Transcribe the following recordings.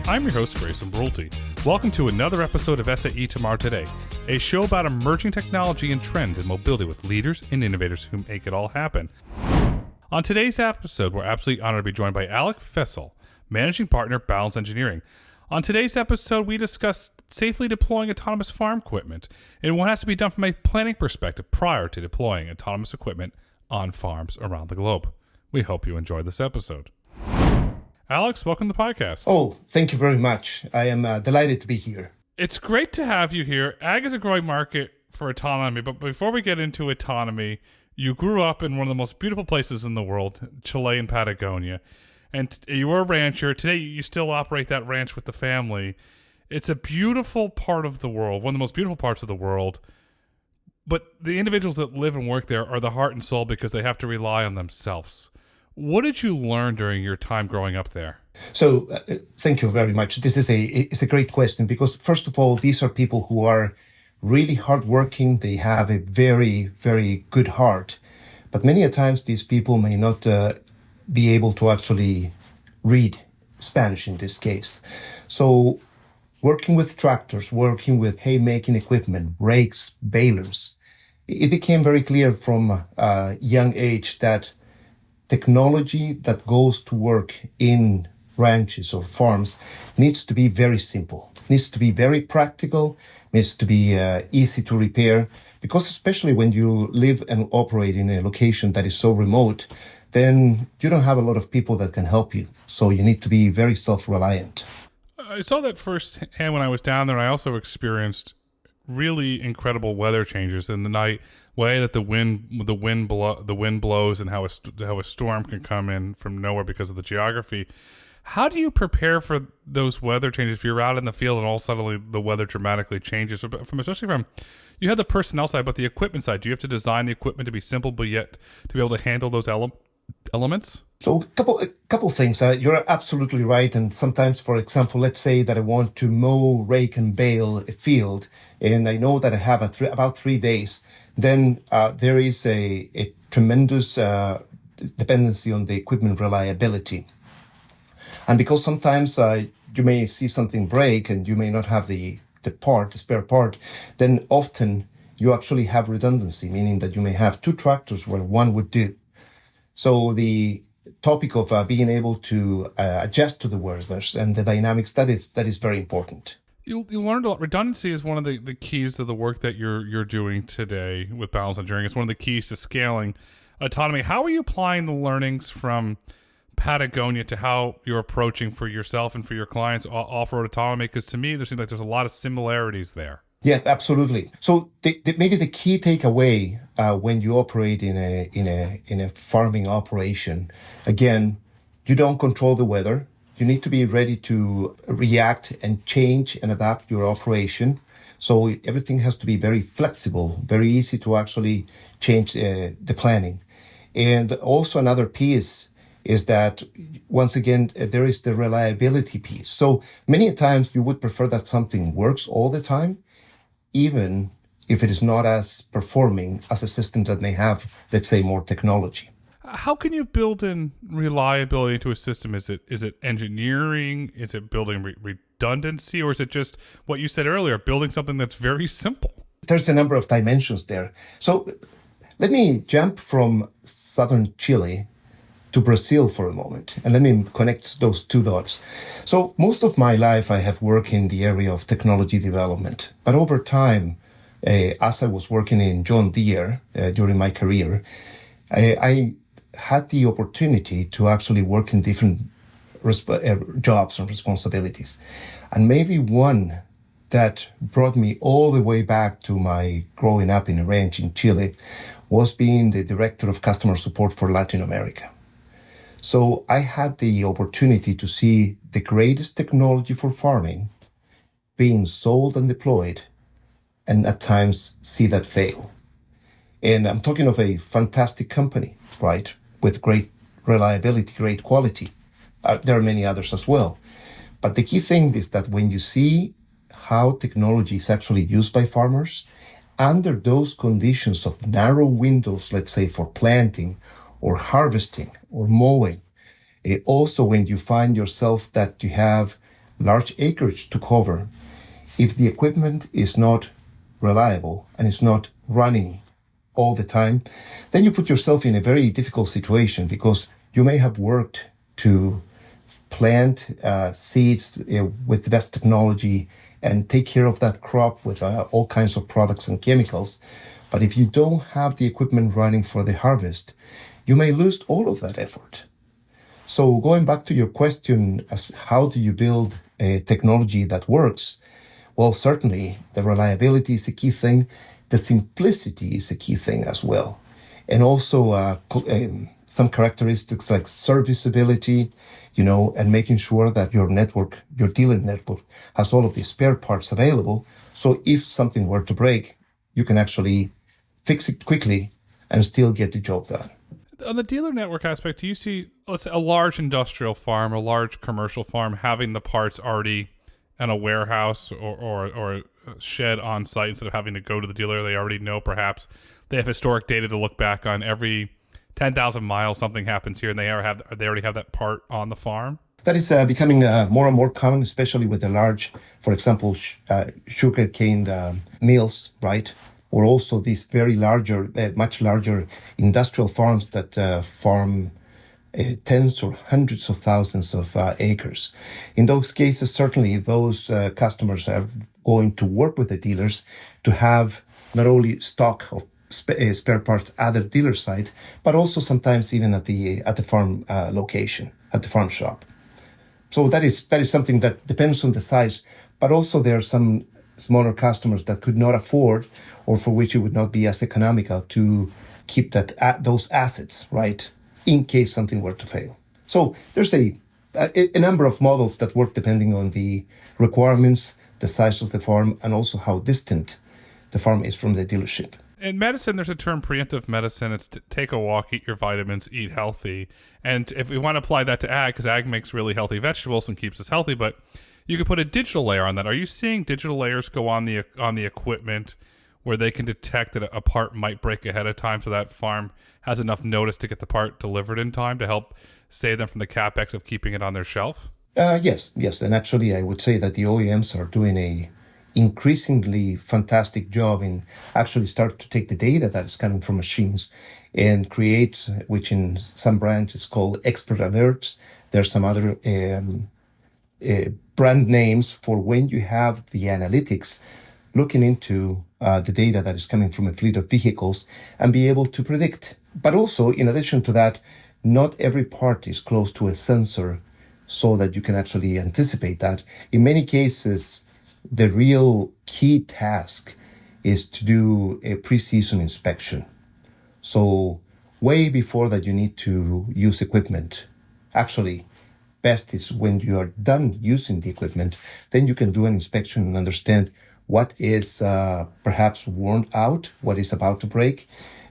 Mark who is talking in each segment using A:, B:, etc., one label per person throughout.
A: I'm your host, Grayson Brulte. Welcome to another episode of SAE Tomorrow Today, a show about emerging technology and trends in mobility with leaders and innovators who make it all happen. On today's episode, we're absolutely honored to be joined by Alec Fessel, Managing Partner, Balance Engineering. On today's episode, we discuss safely deploying autonomous farm equipment and what has to be done from a planning perspective prior to deploying autonomous equipment on farms around the globe. We hope you enjoyed this episode. Alex, welcome to the podcast.
B: Oh, thank you very much. I am delighted to be here.
A: It's great to have you here. Ag is a growing market for autonomy, but before we get into autonomy, you grew up in one of the most beautiful places in the world, Chile and Patagonia, and you were a rancher. Today, you still operate that ranch with the family. It's a beautiful part of the world, one of the most beautiful parts of the world, but the individuals that live and work there are the heart and soul because they have to rely on themselves. What did you learn during your time growing up there?
B: So, thank you very much. This is a great question because, first of all, these are people who are really hardworking. They have a very, very good heart. But many a times, these people may not be able to actually read Spanish in this case. So, working with tractors, working with haymaking equipment, rakes, balers, it became very clear from a young age that technology that goes to work in ranches or farms needs to be very simple, needs to be very practical, needs to be easy to repair, because especially when you live and operate in a location that is so remote, then you don't have a lot of people that can help you. So you need to be very self-reliant.
A: I saw that firsthand when I was down there. I also experienced really incredible weather changes in the night, way that the wind blows, and how a storm can come in from nowhere because of the geography. How do you prepare for those weather changes if you're out in the field and all suddenly the weather dramatically changes? Especially from you had the personnel side, but the equipment side. Do you have to design the equipment to be simple, but yet to be able to handle those elements?
B: So a couple things. You're absolutely right. And sometimes, for example, let's say that I want to mow, rake, and bale a field, and I know that I have about 3 days. Then there is a tremendous dependency on the equipment reliability. And because sometimes you may see something break and you may not have the spare part, then often you actually have redundancy, meaning that you may have two tractors where one would do. So the topic of being able to adjust to the weather and the dynamics, that is very important.
A: You learned a lot. Redundancy is one of the keys to the work that you're doing today with Balance Engineering. It's one of the keys to scaling autonomy. How are you applying the learnings from Patagonia to how you're approaching for yourself and for your clients off-road autonomy? Because to me, there seems like there's a lot of similarities there.
B: Yeah, absolutely. So maybe the key takeaway when you operate in a farming operation, again, you don't control the weather. You need to be ready to react and change and adapt your operation. So everything has to be very flexible, very easy to actually change the planning. And also another piece is that, once again, there is the reliability piece. So many times you would prefer that something works all the time, even if it is not as performing as a system that may have, let's say, more technology.
A: How can you build in reliability into a system? Is it engineering? Is it building redundancy? Or is it just what you said earlier, building something that's very simple?
B: There's a number of dimensions there. So let me jump from southern Chile to Brazil for a moment, and let me connect those two dots. So most of my life, I have worked in the area of technology development. But over time, as I was working in John Deere during my career, I had the opportunity to actually work in different jobs and responsibilities. And maybe one that brought me all the way back to my growing up in a ranch in Chile was being the director of customer support for Latin America. So I had the opportunity to see the greatest technology for farming being sold and deployed, and at times see that fail. And I'm talking of a fantastic company, right, with great reliability, great quality. There are many others as well. But the key thing is that when you see how technology is actually used by farmers, under those conditions of narrow windows, let's say for planting or harvesting or mowing, also when you find yourself that you have large acreage to cover, if the equipment is not reliable and it's not running all the time, then you put yourself in a very difficult situation because you may have worked to plant seeds with the best technology and take care of that crop with all kinds of products and chemicals. But if you don't have the equipment running for the harvest, you may lose all of that effort. So going back to your question as how do you build a technology that works? Well, certainly the reliability is a key thing. The simplicity is a key thing as well. And also some characteristics like serviceability, and making sure that your network, your dealer network, has all of the spare parts available. So if something were to break, you can actually fix it quickly and still get the job done.
A: On the dealer network aspect, do you see, let's say, a large industrial farm, a large commercial farm having the parts already in a warehouse or a shed on site instead of having to go to the dealer? They already know, perhaps they have historic data to look back on. Every 10,000 miles something happens here, and they already have that part on the farm?
B: That is becoming more and more common, especially with the large, for example, sugarcane mills, right? Or also these very larger, much larger industrial farms that farm tens or hundreds of thousands of acres. In those cases, certainly those customers are going to work with the dealers to have not only stock of spare parts at the dealer site, but also sometimes even at the farm location, at the farm shop. So that is something that depends on the size, but also there are some smaller customers that could not afford, or for which it would not be as economical to keep those assets, right, in case something were to fail. So there's a number of models that work depending on the requirements, the size of the farm, and also how distant the farm is from the dealership.
A: In medicine, there's a term, preemptive medicine. It's to take a walk, eat your vitamins, eat healthy. And if we want to apply that to ag, because ag makes really healthy vegetables and keeps us healthy, but you could put a digital layer on that. Are you seeing digital layers go on the equipment where they can detect that a part might break ahead of time so that farm has enough notice to get the part delivered in time to help save them from the capex of keeping it on their shelf?
B: Yes. And actually, I would say that the OEMs are doing a increasingly fantastic job in actually start to take the data that is coming from machines and create, which in some brands is called expert alerts. There's some other brand names for when you have the analytics looking into the data that is coming from a fleet of vehicles and be able to predict. But also, in addition to that, not every part is close to a sensor so that you can actually anticipate that. In many cases, the real key task is to do a pre-season inspection. So way before that you need to use equipment. Actually, best is when you are done using the equipment, then you can do an inspection and understand what is perhaps worn out, what is about to break,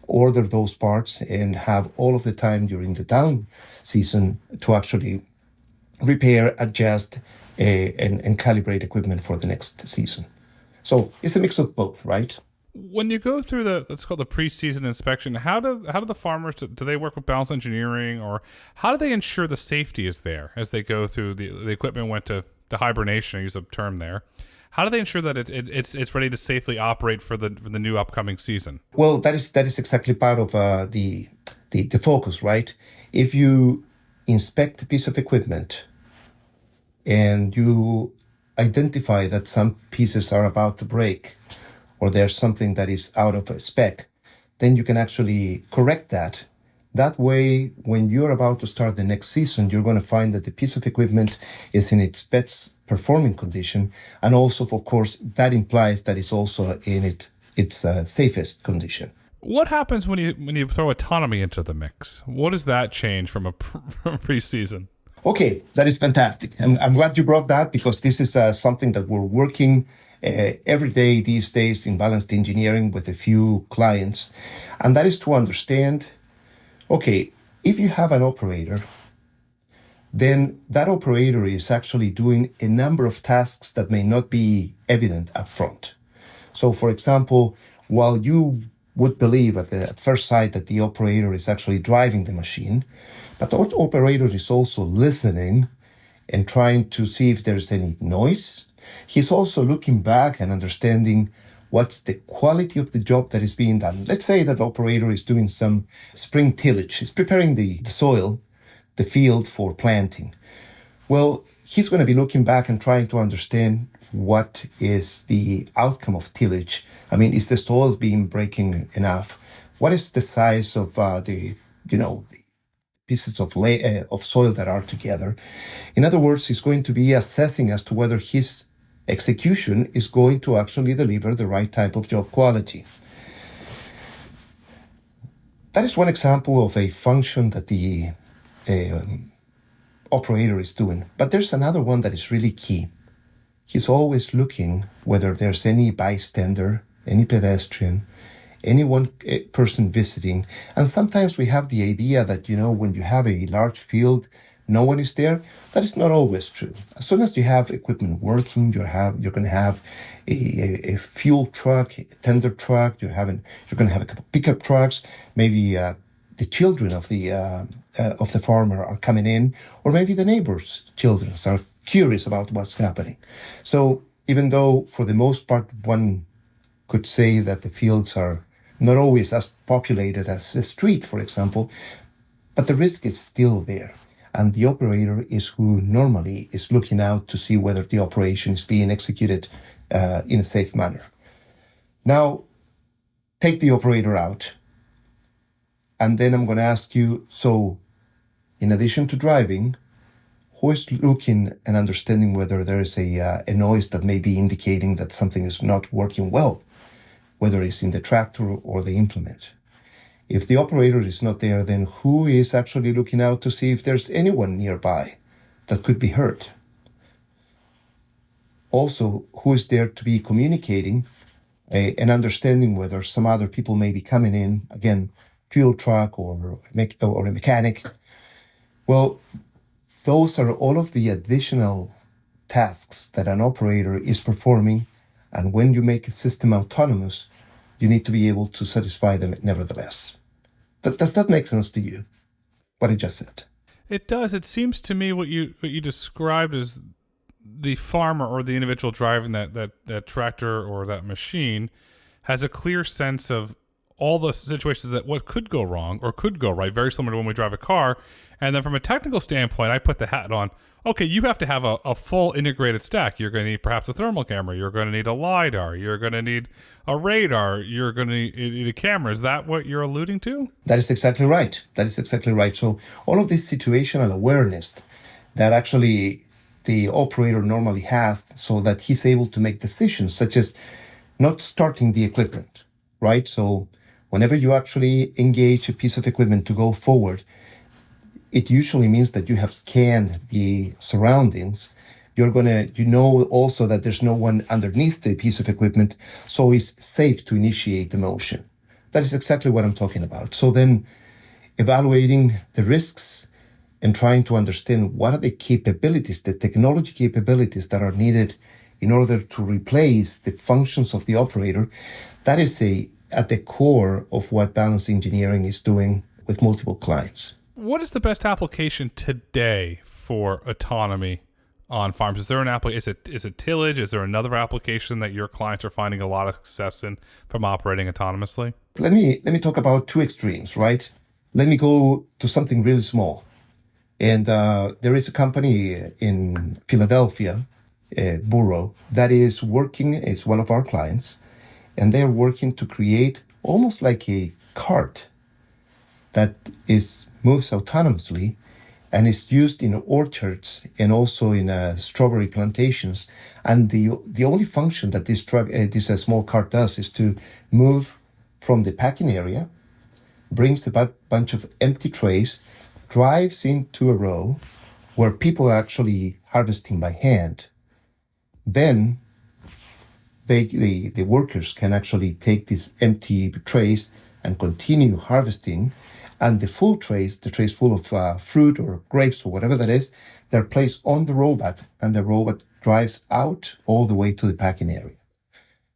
B: order those parts and have all of the time during the down season to actually repair, adjust, and calibrate equipment for the next season. So it's a mix of both, right?
A: When you go through let's call the pre-season inspection, how do the farmers, do they work with balance engineering, or how do they ensure the safety is there as they go through the equipment went to hibernation, I use a term there. How do they ensure that it's ready to safely operate for the new upcoming season?
B: Well, that is exactly part of the focus, right? If you inspect a piece of equipment and you identify that some pieces are about to break or there's something that is out of a spec, then you can actually correct that. That way, when you're about to start the next season, you're going to find that the piece of equipment is in its best performing condition. And also, of course, that implies that it's also in its safest condition.
A: What happens when you throw autonomy into the mix? What does that change from a pre-season?
B: Okay, that is fantastic. I'm glad you brought that because this is something that we're working every day these days in balanced engineering with a few clients. And that is to understand, okay, if you have an operator, then that operator is actually doing a number of tasks that may not be evident up front. So, for example, while you would believe at first sight that the operator is actually driving the machine, but the operator is also listening and trying to see if there's any noise. He's also looking back and understanding what's the quality of the job that is being done. Let's say that the operator is doing some spring tillage. He's preparing the soil, the field for planting. Well, he's going to be looking back and trying to understand what is the outcome of tillage. I mean, is the soil being breaking enough? What is the size of the pieces of soil that are together? In other words, he's going to be assessing as to whether his execution is going to actually deliver the right type of job quality. That is one example of a function that the operator is doing. But there's another one that is really key. He's always looking whether there's any bystander, any pedestrian, any one person visiting. And sometimes we have the idea that, when you have a large field, no one is there. That is not always true. As soon as you have equipment working, you're going to have a fuel truck, a tender truck. You're going to have a couple pickup trucks. Maybe the children of the farmer are coming in, or maybe the neighbors' children are curious about what's happening. So even though for the most part one could say that the fields are not always as populated as a street, for example, but the risk is still there. And the operator is who normally is looking out to see whether the operation is being executed in a safe manner. Now, take the operator out. And then I'm going to ask you, so in addition to driving, who is looking and understanding whether there is a noise that may be indicating that something is not working well, whether it's in the tractor or the implement? If the operator is not there, then who is actually looking out to see if there's anyone nearby that could be hurt? Also, who is there to be communicating and understanding whether some other people may be coming in, again, fuel truck or a mechanic? Well, those are all of the additional tasks that an operator is performing. And when you make a system autonomous, you need to be able to satisfy them nevertheless. Does that make sense to you, what I just said?
A: It does. It seems to me what you described as the farmer or the individual driving that tractor or that machine has a clear sense of all the situations that what could go wrong or could go right, very similar to when we drive a car. And then from a technical standpoint, I put the hat on. Okay, you have to have a full integrated stack. You're going to need perhaps a thermal camera. You're going to need a LiDAR. You're going to need a radar. You're going to need a camera. Is that what you're alluding to?
B: That is exactly right. So all of this situational awareness that actually the operator normally has so that he's able to make decisions, such as not starting the equipment, right? So whenever you actually engage a piece of equipment to go forward, it usually means that you have scanned the surroundings. You know also that there's no one underneath the piece of equipment, so it's safe to initiate the motion. That is exactly what I'm talking about. So then evaluating the risks and trying to understand what are the capabilities, the technology capabilities that are needed in order to replace the functions of the operator, that is at the core of what balance engineering is doing with multiple clients.
A: What is the best application today for autonomy on farms? Is there an application? Is it tillage? Is there another application that your clients are finding a lot of success in from operating autonomously?
B: Let me talk about two extremes, right? Let me go to something really small. And there is a company in Philadelphia, Burrow, that is working, it's one of our clients, and they're working to create almost like a cart that moves autonomously and is used in orchards and also in strawberry plantations. And the only function that this small cart does is to move from the packing area, brings a bunch of empty trays, drives into a row where people are actually harvesting by hand. Then the workers can actually take these empty trays and continue harvesting. And the full trays, the trays full of fruit or grapes or whatever that is, they're placed on the robot, and the robot drives out all the way to the packing area.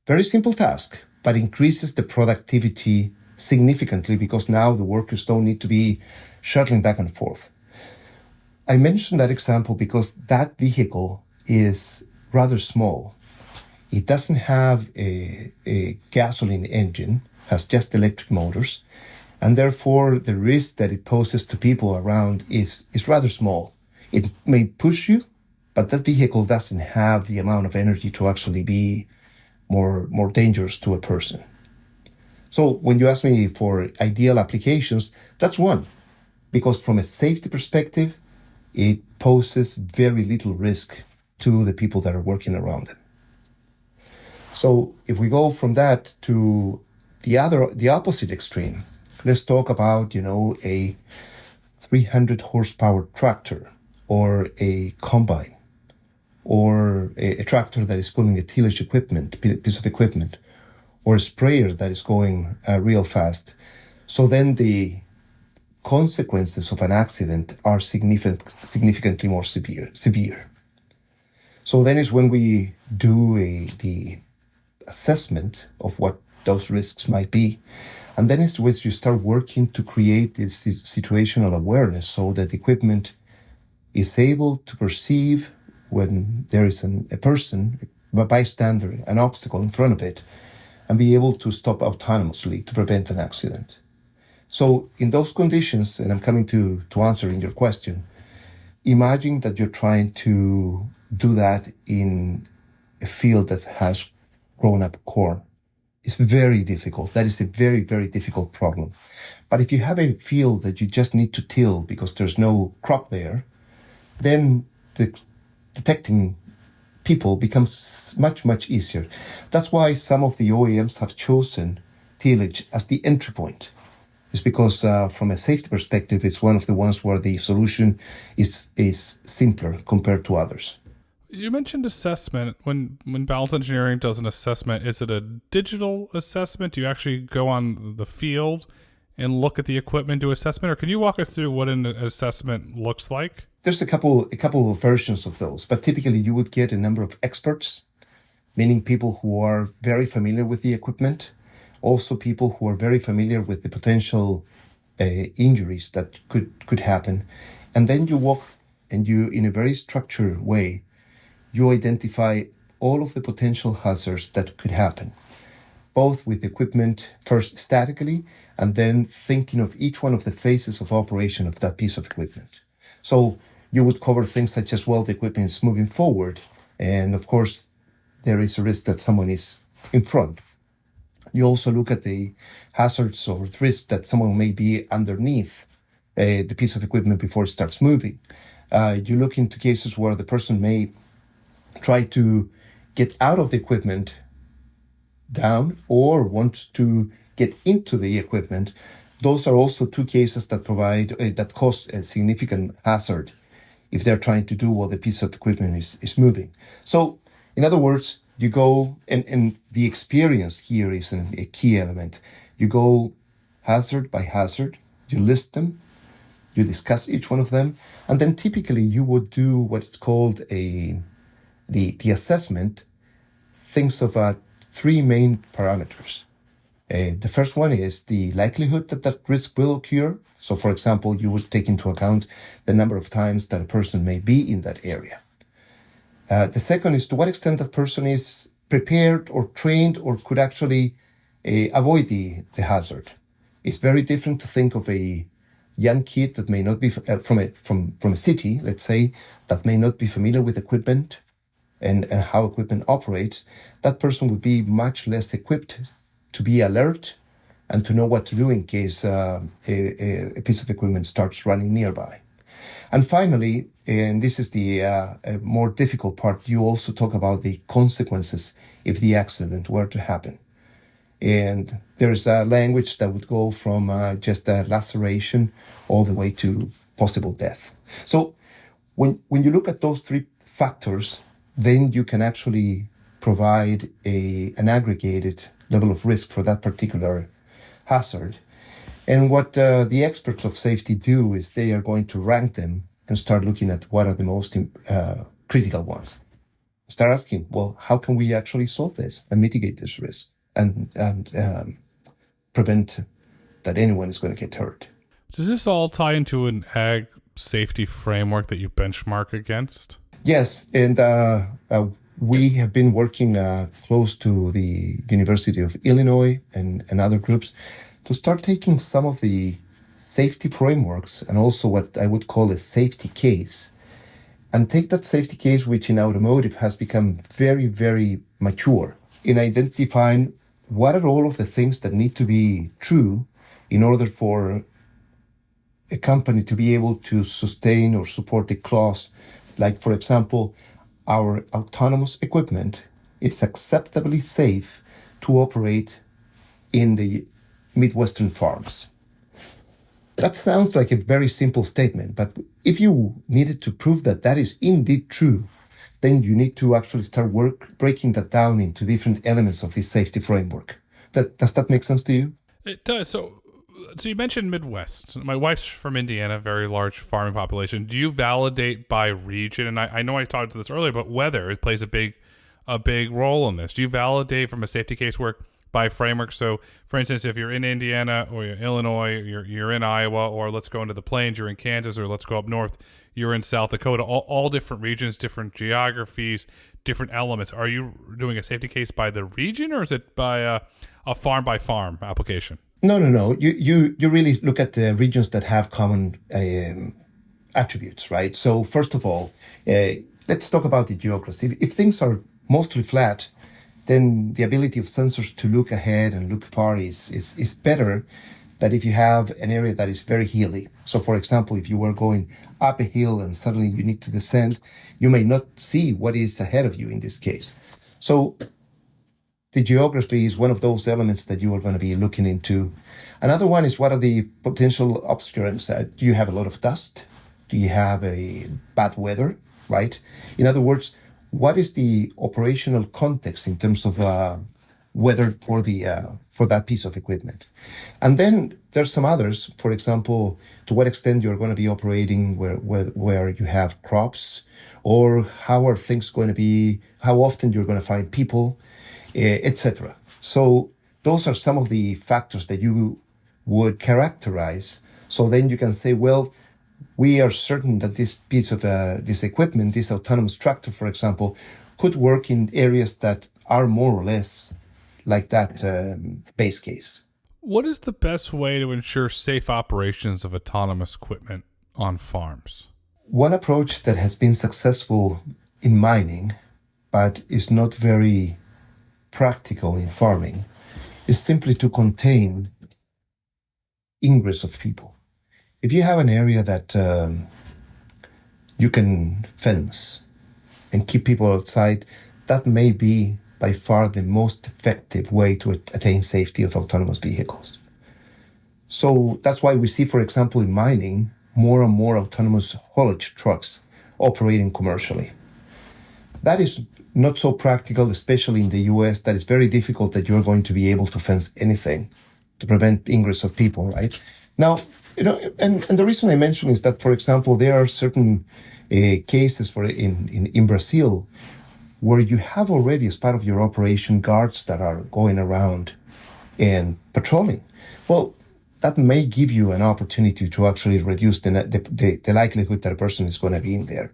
B: Very simple task, but increases the productivity significantly because now the workers don't need to be shuttling back and forth. I mentioned that example because that vehicle is rather small. It doesn't have a gasoline engine, has just electric motors, and therefore the risk that it poses to people around is rather small. It may push you, but that vehicle doesn't have the amount of energy to actually be more dangerous to a person. So when you ask me for ideal applications, that's one, because from a safety perspective, it poses very little risk to the people that are working around them. So if we go from that to the opposite extreme, let's talk about, a 300 horsepower tractor or a combine or a tractor that is pulling a tillage piece of equipment, or a sprayer that is going real fast. So then the consequences of an accident are significantly more severe. So then is when we do the assessment of what those risks might be. And then it's when you start working to create this situational awareness so that the equipment is able to perceive when there is a person, a bystander, an obstacle in front of it, and be able to stop autonomously to prevent an accident. So in those conditions, and I'm coming to answering your question, imagine that you're trying to do that in a field that has grown up corn. It's very difficult. That is a very, very difficult problem. But if you have a field that you just need to till because there's no crop there, then detecting people becomes much, much easier. That's why some of the OEMs have chosen tillage as the entry point. It's because from a safety perspective, it's one of the ones where the solution is simpler compared to others.
A: You mentioned assessment. When Balance Engineering does an assessment, is it a digital assessment? Do you actually go on the field and look at the equipment, do assessment, or can you walk us through what an assessment looks like?
B: There's a couple of versions of those, but typically you would get a number of experts, meaning people who are very familiar with the equipment, also people who are very familiar with the potential injuries that could happen. And then you walk and you, in a very structured way, you identify all of the potential hazards that could happen, both with equipment first statically and then thinking of each one of the phases of operation of that piece of equipment. So you would cover things such as, well, the equipment is moving forward, and of course, there is a risk that someone is in front. You also look at the hazards or risks that someone may be underneath the piece of equipment before it starts moving. You look into cases where the person may try to get out of the equipment down or wants to get into the equipment. Those are also two cases that that cause a significant hazard if they're trying to do while the piece of equipment is moving. So, in other words, you go, and the experience here is a key element. You go hazard by hazard, you list them, you discuss each one of them, and then typically you would do what's called the assessment, thinks of three main parameters. The first one is the likelihood that risk will occur. So, for example, you would take into account the number of times that a person may be in that area. The second is to what extent that person is prepared or trained or could actually avoid the hazard. It's very different to think of a young kid that may not be from a city, let's say, that may not be familiar with equipment and how equipment operates. That person would be much less equipped to be alert and to know what to do in case a piece of equipment starts running nearby. And finally, and this is the more difficult part, you also talk about the consequences if the accident were to happen. And there's a language that would go from just a laceration all the way to possible death. So when you look at those three factors, then you can actually provide an aggregated level of risk for that particular hazard. And what the experts of safety do is they are going to rank them and start looking at what are the most critical ones. Start asking, well, how can we actually solve this and mitigate this risk and prevent that anyone is going to get hurt?
A: Does this all tie into an ag safety framework that you benchmark against?
B: Yes, and we have been working close to the University of Illinois and other groups to start taking some of the safety frameworks and also what I would call a safety case, and take that safety case, which in automotive has become very, very mature, in identifying what are all of the things that need to be true in order for a company to be able to sustain or support a clause. Like, for example, our autonomous equipment, it's acceptably safe to operate in the Midwestern farms. That sounds like a very simple statement, but if you needed to prove that that is indeed true, then you need to actually start breaking that down into different elements of this safety framework. Does that make sense to you?
A: It does. So you mentioned Midwest. My wife's from Indiana, very large farming population. Do you validate by region? And I know I talked to this earlier, but weather, it plays a big role in this. Do you validate from a safety case work by framework? So, for instance, if you're in Indiana or you're in Illinois, you're in Iowa, or let's go into the plains, you're in Kansas, or let's go up north, you're in South Dakota, all different regions, different geographies, different elements. Are you doing a safety case by the region, or is it by a farm by farm application?
B: No. You really look at the regions that have common attributes, right? So first of all, let's talk about the geography. If things are mostly flat, then the ability of sensors to look ahead and look far is better than if you have an area that is very hilly. So for example, if you were going up a hill and suddenly you need to descend, you may not see what is ahead of you in this case. So the geography is one of those elements that you are going to be looking into. Another one is, what are the potential obscurants? Do you have a lot of dust? Do you have a bad weather, right? In other words, what is the operational context in terms of weather for that piece of equipment? And then there's some others. For example, to what extent you're going to be operating where you have crops, or how are things going to be, how often you're going to find people, etc. So those are some of the factors that you would characterize. So then you can say, well, we are certain that this piece of this equipment, this autonomous tractor, for example, could work in areas that are more or less like that base case.
A: What is the best way to ensure safe operations of autonomous equipment on farms?
B: One approach that has been successful in mining, but is not very practical in farming, is simply to contain ingress of people. If you have an area that you can fence and keep people outside, that may be by far the most effective way to attain safety of autonomous vehicles. So that's why we see, for example, in mining, more and more autonomous haulage trucks operating commercially. That is not so practical, especially in the US. That is very difficult that you're going to be able to fence anything to prevent ingress of people, right? Now, and the reason I mention is that, for example, there are certain cases in Brazil where you have already, as part of your operation, guards that are going around and patrolling. Well, that may give you an opportunity to actually reduce the likelihood that a person is going to be in there.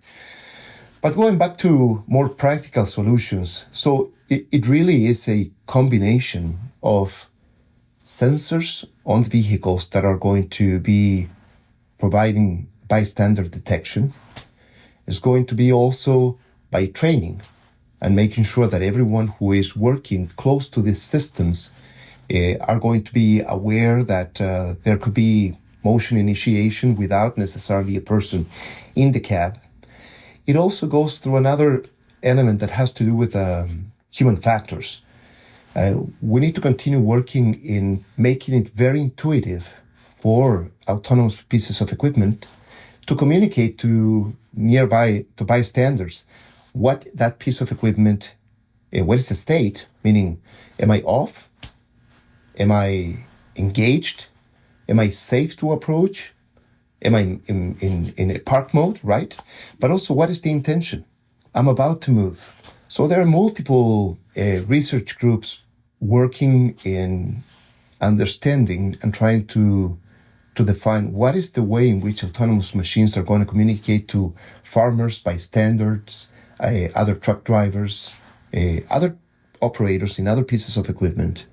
B: But going back to more practical solutions, so it really is a combination of sensors on vehicles that are going to be providing bystander detection. It's going to be also by training and making sure that everyone who is working close to these systems are going to be aware that there could be motion initiation without necessarily a person in the cab. It also goes through another element that has to do with human factors. We need to continue working in making it very intuitive for autonomous pieces of equipment to communicate to bystanders what that piece of equipment, what is the state, meaning, am I off? Am I engaged? Am I safe to approach? Am I in a park mode, right? But also, what is the intention? I'm about to move. So there are multiple research groups working in understanding and trying to to define what is the way in which autonomous machines are going to communicate to farmers, bystanders, other truck drivers, other operators in other pieces of equipment.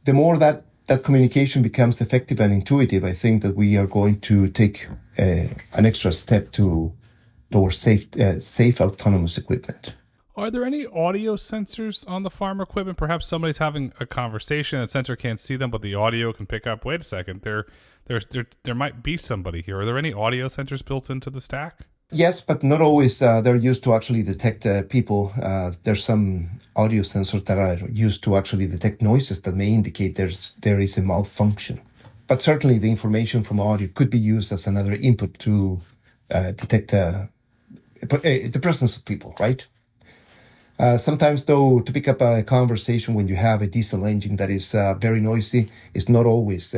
B: The more that communication becomes effective and intuitive, I think that we are going to take an extra step towards safe autonomous equipment.
A: Are there any audio sensors on the farm equipment? Perhaps somebody's having a conversation, and sensor can't see them, but the audio can pick up. Wait a second, there might be somebody here. Are there any audio sensors built into the stack?
B: Yes, but not always. They're used to actually detect people. There's some audio sensors that are used to actually detect noises that may indicate there is a malfunction. But certainly the information from audio could be used as another input to detect the presence of people, right? Sometimes, though, to pick up a conversation when you have a diesel engine that is very noisy is not always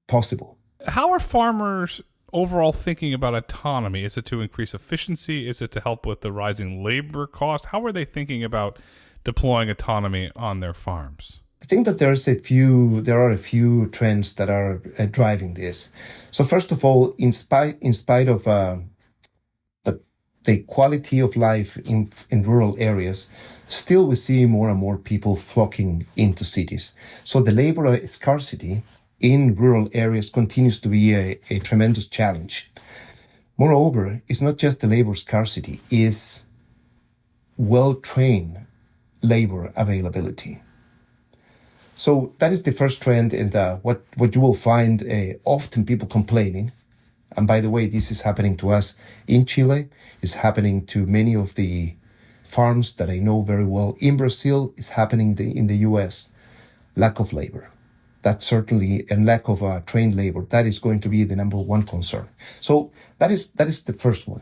B: possible.
A: How are farmers overall thinking about autonomy? Is it to increase efficiency? Is it to help with the rising labor cost? How are they thinking about deploying autonomy on their farms?
B: I think that there are a few trends that are driving this. So first of all, in spite of the quality of life in rural areas, still we see more and more people flocking into cities. So the labor scarcity in rural areas continues to be a tremendous challenge. Moreover, it's not just the labor scarcity, it's well-trained labor availability. So that is the first trend, and what you will find often people complaining. And by the way, this is happening to us in Chile. It's happening to many of the farms that I know very well in Brazil. It's happening in the US. Lack of labor. That's certainly a lack of trained labor. That is going to be the number one concern. So that is the first one.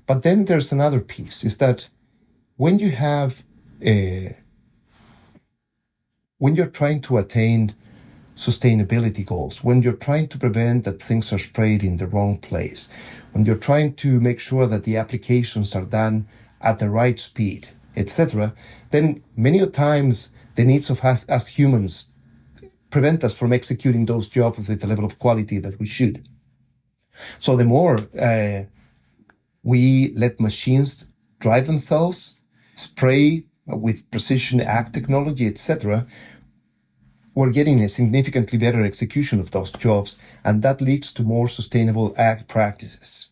B: But then there's another piece, is that when you have when you're trying to attain sustainability goals, when you're trying to prevent that things are sprayed in the wrong place, when you're trying to make sure that the applications are done at the right speed, etc., then many times the needs of us as humans prevent us from executing those jobs with the level of quality that we should. So the more we let machines drive themselves, spray with precision ag technology, etc., we're getting a significantly better execution of those jobs, and that leads to more sustainable ag practices.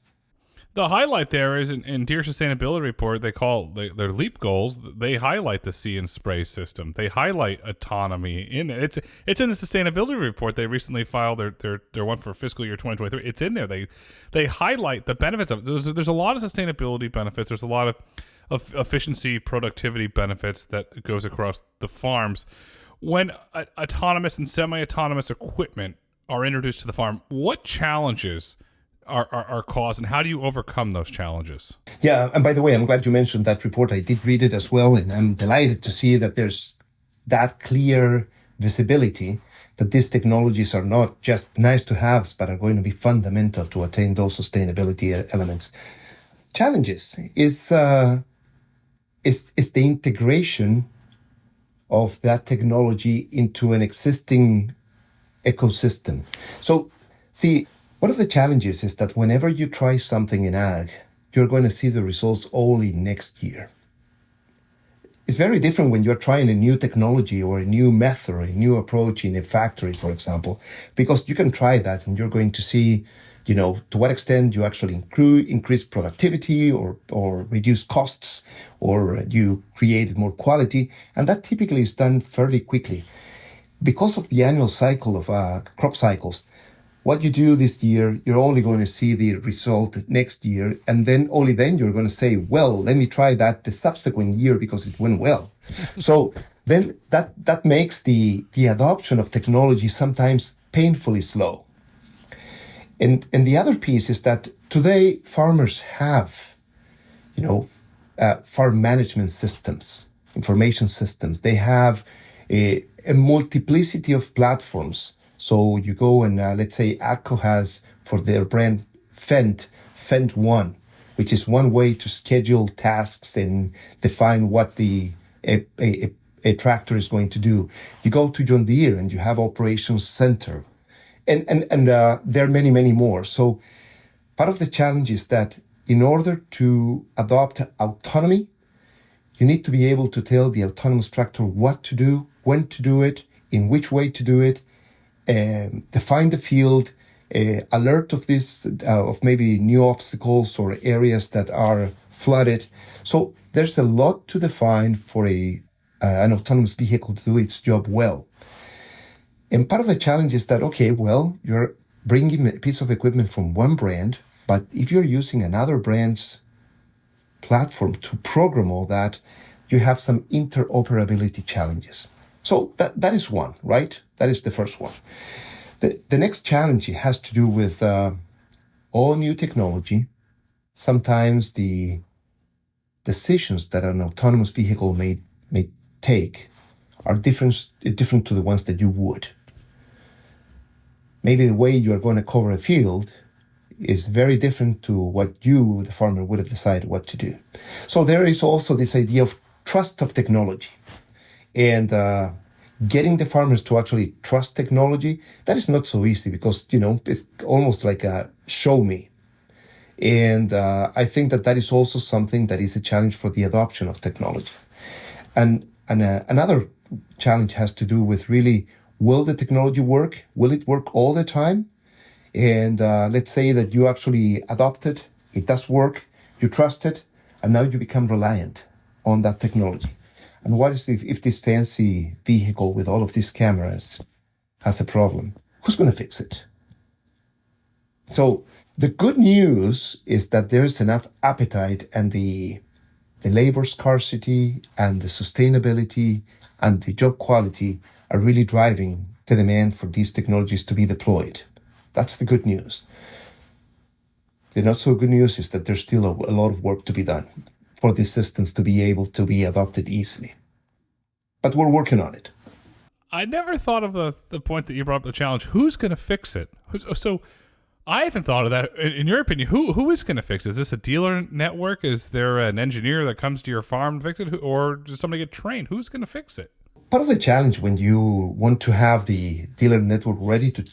A: The highlight there is in Deere Sustainability Report, they call their LEAP goals. They highlight the see and spray system. They highlight autonomy in it. It's in the Sustainability Report. They recently filed their one for fiscal year 2023. It's in there. They highlight the benefits of it. There's a lot of sustainability benefits. There's a lot of efficiency, productivity benefits that goes across the farms. When autonomous and semi-autonomous equipment are introduced to the farm, what challenges are caused, and how do you overcome those challenges?
B: Yeah, and by the way, I'm glad you mentioned that report. I did read it as well, and I'm delighted to see that there's that clear visibility that these technologies are not just nice to haves, but are going to be fundamental to attain those sustainability elements. Challenges is the integration of that technology into an existing ecosystem. So, see, one of the challenges is that whenever you try something in ag, you're going to see the results only next year. It's very different when you're trying a new technology or a new method or a new approach in a factory, for example, because you can try that and you're going to see, to what extent you actually increase productivity or reduce costs, or you created more quality. And that typically is done fairly quickly. Because of the annual cycle of crop cycles, what you do this year, you're only going to see the result next year. And then only then you're going to say, well, let me try that the subsequent year because it went well. So then that makes the adoption of technology sometimes painfully slow. And the other piece is that today farmers have, farm management systems, information systems. They have a multiplicity of platforms. So you go and let's say AGCO has for their brand Fendt One, which is one way to schedule tasks and define what a tractor is going to do. You go to John Deere and you have Operations Center. And there are many, many more. So part of the challenge is that in order to adopt autonomy, you need to be able to tell the autonomous tractor what to do, when to do it, in which way to do it, define the field, alert of this, of maybe new obstacles or areas that are flooded. So there's a lot to define for an autonomous vehicle to do its job well. And part of the challenge is that, okay, well, you're bringing a piece of equipment from one brand, but if you're using another brand's platform to program all that, you have some interoperability challenges. So that is one, right? That is the first one. The next challenge has to do with all new technology. Sometimes the decisions that an autonomous vehicle may take are different to the ones that you would. Maybe the way you are going to cover a field is very different to what you, the farmer, would have decided what to do. So there is also this idea of trust of technology. And getting the farmers to actually trust technology, that is not so easy because, it's almost like a show me. And I think that is also something that is a challenge for the adoption of technology. And another challenge has to do with really, will the technology work? Will it work all the time? And let's say that you actually adopt it, it does work, you trust it, and now you become reliant on that technology. And what is if this fancy vehicle with all of these cameras has a problem? Who's going to fix it? So the good news is that there is enough appetite, and the labor scarcity and the sustainability and the job quality are really driving the demand for these technologies to be deployed. That's the good news. The not so good news is that there's still a lot of work to be done for these systems to be able to be adopted easily. But we're working on it.
A: I never thought of the point that you brought up, the challenge. Who's going to fix it? So I haven't thought of that. In your opinion, who is going to fix it? Is this a dealer network? Is there an engineer that comes to your farm to fix it? Or does somebody get trained? Who's going to fix it?
B: Part of the challenge when you want to have the dealer network ready to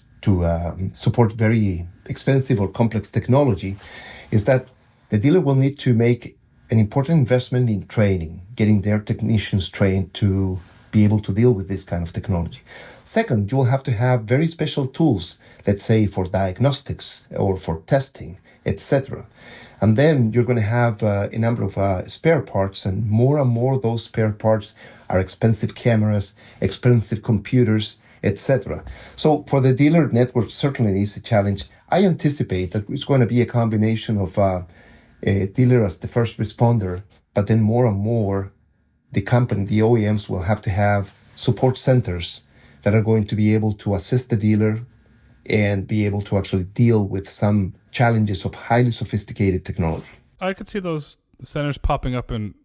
B: support very expensive or complex technology is that the dealer will need to make an important investment in training, getting their technicians trained to be able to deal with this kind of technology. Second, you will have to have very special tools, let's say for diagnostics or for testing, etc. And then you're going to have a number of spare parts, and more those spare parts are expensive cameras, expensive computers, etc. So for the dealer network, certainly is a challenge. I anticipate that it's going to be a combination of a dealer as the first responder, but then more and more the company, the OEMs, will have to have support centers that are going to be able to assist the dealer and be able to actually deal with some challenges of highly sophisticated technology.
A: I could see those centers popping up in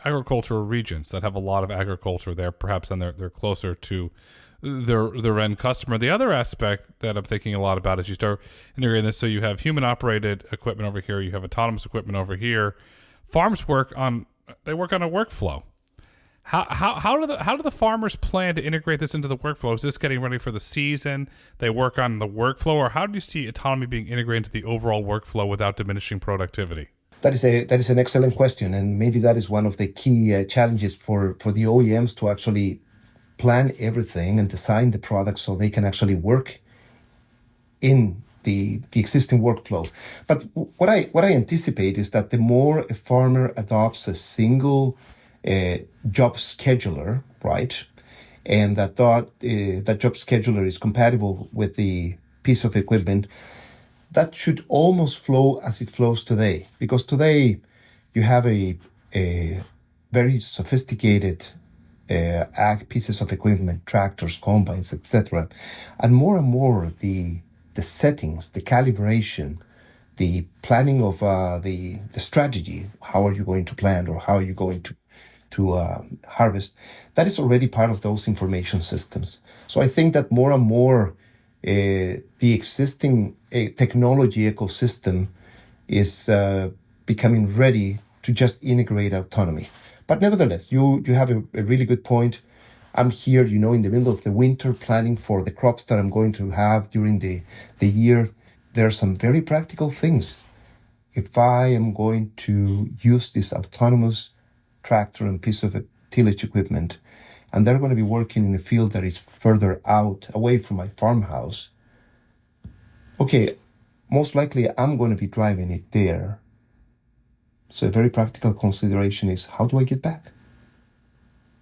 A: agricultural regions that have a lot of agriculture there, perhaps, and they're closer to their end customer. The other aspect that I'm thinking a lot about is you start integrating this, so you have human operated equipment over here, you have autonomous equipment over here. Farms work on a workflow. How do the farmers plan to integrate this into the workflow? Is this getting ready for the season? They work on the workflow, or how do you see autonomy being integrated into the overall workflow without diminishing productivity?
B: That is an excellent question, and maybe that is one of the key challenges for the OEMs to actually plan everything and design the product so they can actually work in the existing workflow. But what I anticipate is that the more a farmer adopts a single job scheduler, right, and that job scheduler is compatible with the piece of equipment, that should almost flow as it flows today. Because today you have a very sophisticated pieces of equipment, tractors, combines, etc. And more the settings, the calibration, the planning of the strategy, how are you going to plant or how are you going to harvest, that is already part of those information systems. So I think that more and more the existing technology ecosystem is becoming ready to just integrate autonomy. But nevertheless, you have a really good point. I'm here, in the middle of the winter planning for the crops that I'm going to have during the year. There are some very practical things. If I am going to use this autonomous tractor and piece of tillage equipment, and they're going to be working in a field that is further out, away from my farmhouse, okay, most likely I'm going to be driving it there. So a very practical consideration is, how do I get back?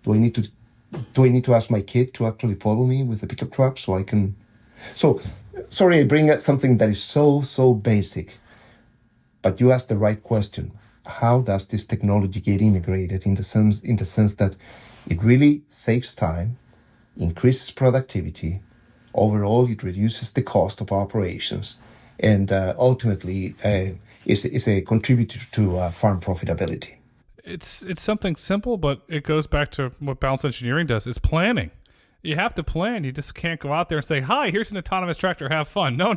B: Do I need to ask my kid to actually follow me with the pickup truck so I can? So, sorry, I bring up something that is so basic, but you asked the right question. How does this technology get integrated in the sense that it really saves time, increases productivity, overall it reduces the cost of operations, and ultimately is a contributor to farm profitability.
A: It's something simple, but it goes back to what balanced engineering does. It's planning. You have to plan. You just can't go out there and say, hi, here's an autonomous tractor, have fun. No.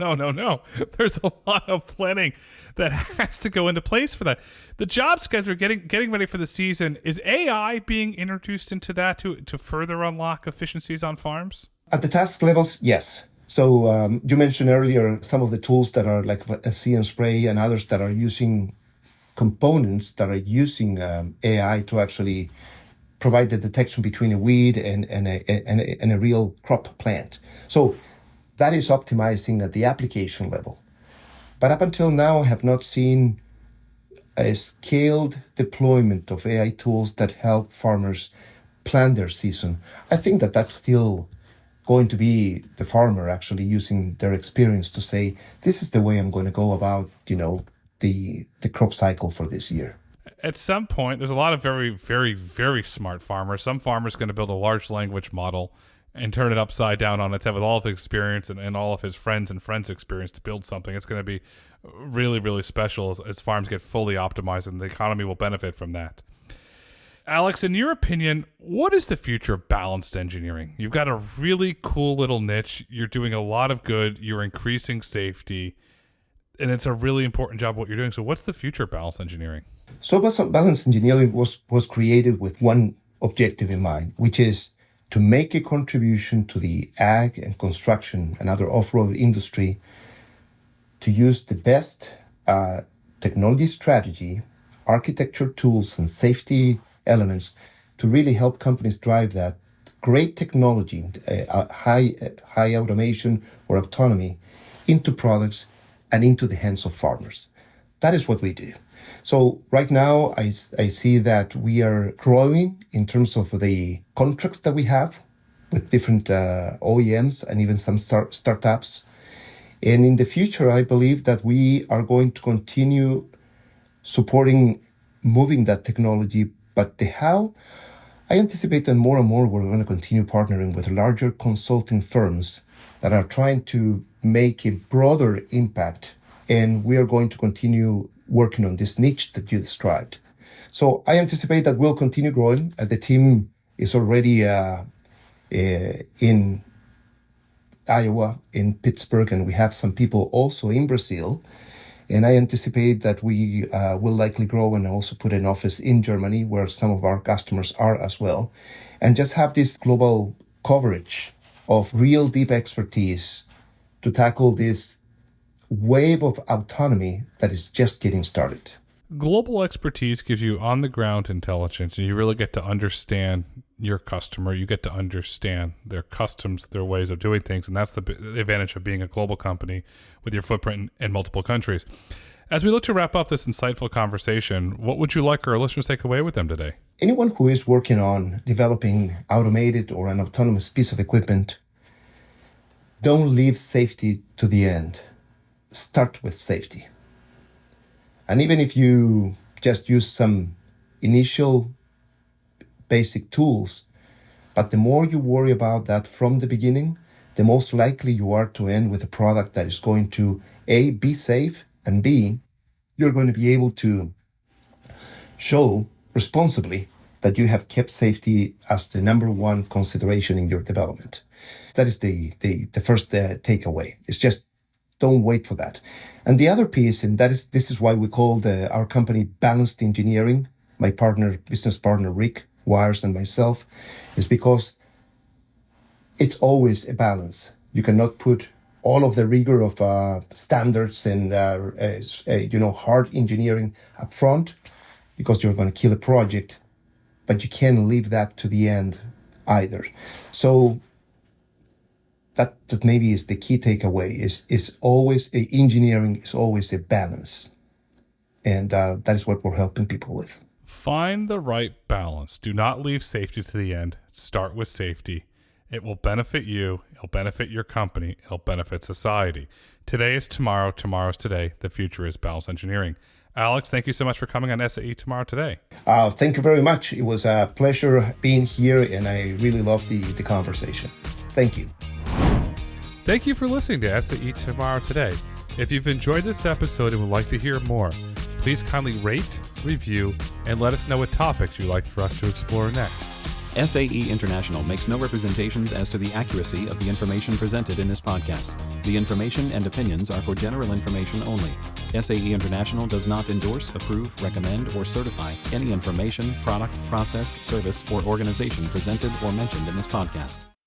A: There's a lot of planning that has to go into place for that. The job schedule, getting ready for the season, is AI being introduced into that to further unlock efficiencies on farms?
B: At the task levels, yes. So you mentioned earlier some of the tools that are like a See and Spray and others that are using components that are using AI to actually provide the detection between a weed and a real crop plant. So that is optimizing at the application level. But up until now, I have not seen a scaled deployment of AI tools that help farmers plan their season. I think that that's still going to be the farmer actually using their experience to say, this is the way I'm going to go about, the crop cycle for this year.
A: At some point, there's a lot of very, very, very smart farmers. Some farmer's going to build a large language model and turn it upside down on its head with all of his experience and all of his friends' experience to build something. It's going to be really, really special as farms get fully optimized, and the economy will benefit from that. Alex, in your opinion, what is the future of balanced engineering? You've got a really cool little niche. You're doing a lot of good. You're increasing safety, and it's a really important job what you're doing. So what's the future of balanced engineering?
B: So balanced engineering was created with one objective in mind, which is to make a contribution to the ag and construction and other off-road industry to use the best technology strategy, architecture tools, and safety elements to really help companies drive that great technology, high automation or autonomy into products and into the hands of farmers. That is what we do. So right now, I see that we are growing in terms of the contracts that we have with different OEMs and even some startups. And in the future, I believe that we are going to continue supporting moving that technology. But the how, I anticipate that more and more we're going to continue partnering with larger consulting firms that are trying to make a broader impact. And we are going to continue working on this niche that you described. So I anticipate that we'll continue growing. The team is already in Iowa, in Pittsburgh, and we have some people also in Brazil. And I anticipate that we will likely grow and also put an office in Germany where some of our customers are as well. And just have this global coverage of real deep expertise to tackle this wave of autonomy that is just getting started.
A: Global expertise gives you on-the-ground intelligence, and you really get to understand your customer. You get to understand their customs, their ways of doing things, and that's the advantage of being a global company with your footprint in multiple countries. As we look to wrap up this insightful conversation, what would you like our listeners to take away with them today?
B: Anyone who is working on developing automated or an autonomous piece of equipment, don't leave safety to the end. Start with safety. And even if you just use some initial basic tools, but the more you worry about that from the beginning, the most likely you are to end with a product that is going to A, be safe, and B, you're going to be able to show responsibly that you have kept safety as the number one consideration in your development. That is the first takeaway. It's just don't wait for that. And the other piece, and this is why we call our company Balanced Engineering, my business partner, Rick Wires, and myself, is because it's always a balance. You cannot put all of the rigor of standards and hard engineering up front, because you're going to kill a project, but you can't leave that to the end either. So that maybe is the key takeaway, is always engineering is always a balance. And that is what we're helping people with.
A: Find the right balance. Do not leave safety to the end. Start with safety. It will benefit you. It'll benefit your company. It'll benefit society. Today is tomorrow. Tomorrow's today. The future is balanced engineering. Alex, thank you so much for coming on SAE Tomorrow Today.
B: Thank you very much. It was a pleasure being here, and I really loved the conversation. Thank you.
A: Thank you for listening to SAE Tomorrow Today. If you've enjoyed this episode and would like to hear more, please kindly rate, review, and let us know what topics you'd like for us to explore next.
C: SAE International makes no representations as to the accuracy of the information presented in this podcast. The information and opinions are for general information only. SAE International does not endorse, approve, recommend, or certify any information, product, process, service, or organization presented or mentioned in this podcast.